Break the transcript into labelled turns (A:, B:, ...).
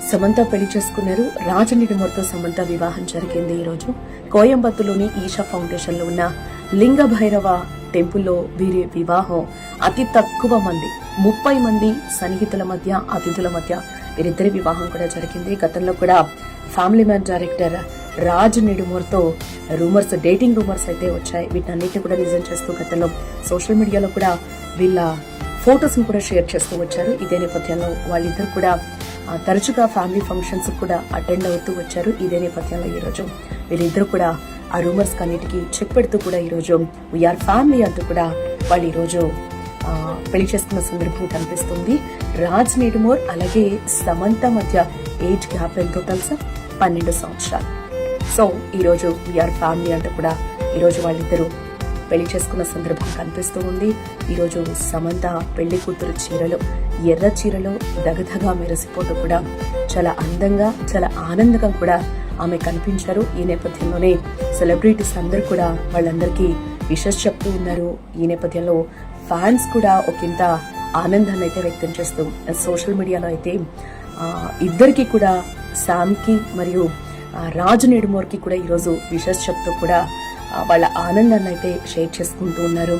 A: సమంత పెళ్లి చేసుకున్నారు. రాజ్ నిడుమూర్తో సమంత వివాహం జరిగింది. ఈరోజు కోయంబత్తూరులోని ఈషా ఫౌండేషన్ లో ఉన్న లింగ భైరవ టెంపుల్లో వీరి వివాహం అతి తక్కువ మంది 30 మంది సన్నిహితుల మధ్య, అతిథుల మధ్య వీరిద్దరి వివాహం కూడా జరిగింది. గతంలో కూడా ఫ్యామిలీ మ్యాన్ డైరెక్టర్ రాజ్ నిడుమూర్తో డేటింగ్ రూమర్స్ అయితే వచ్చాయి. వీటన్నిటిని కూడా నిజం చేస్తూ గతంలో సోషల్ మీడియాలో కూడా వీళ్ళ ఫొటోస్ ని కూడా షేర్ చేస్తూ వచ్చారు. ఇదే నేపథ్యంలో వాళ్ళిద్దరు కూడా తరచుగా ఫ్యామిలీ ఫంక్షన్స్ కూడా అటెండ్ అవుతూ వచ్చారు. ఇదే నేపథ్యంలో ఈరోజు వీళ్ళిద్దరు కూడా ఆ రూమర్స్ కన్నిటికీ చెక్ పెడుతూ కూడా ఈరోజు వీఆర్ ఫ్యామిలీ అంటూ కూడా వాళ్ళు ఈరోజు పెళ్లి చేసుకున్న సందర్భం కనిపిస్తుంది. రాజ్ నిడుమూర్ అలాగే సమంత మధ్య ఏజ్ గ్యాప్ ఎంతో తెలుసా? 12 సంవత్సరాలు. సో ఈరోజు వీఆర్ ఫ్యామిలీ అంటూ కూడా ఈరోజు వాళ్ళిద్దరూ పెళ్లి చేసుకున్న సందర్భం కనిపిస్తూ ఉంది. ఈరోజు సమంత పెళ్లి కూతురు చీరలో, ఎర్ర చీరలో దగదగా మెరిసిపోతూ కూడా చాలా అందంగా, చాలా ఆనందంగా కూడా ఆమె కనిపించారు. ఈ నేపథ్యంలోనే సెలబ్రిటీస్ అందరూ కూడా వాళ్ళందరికీ విషెస్ చెప్తూ ఉన్నారు. ఈ నేపథ్యంలో ఫ్యాన్స్ కూడా ఒకంత ఆనందాన్ని అయితే వ్యక్తం చేస్తూ సోషల్ మీడియాలో అయితే ఇద్దరికి కూడా, శామ్ కి మరియు రాజ్ నిడుమూర్ కి కూడా ఈరోజు విషెస్ చెప్తూ కూడా వాళ్ళ ఆనందాన్ని అయితే షేర్ చేసుకుంటూ ఉన్నారు.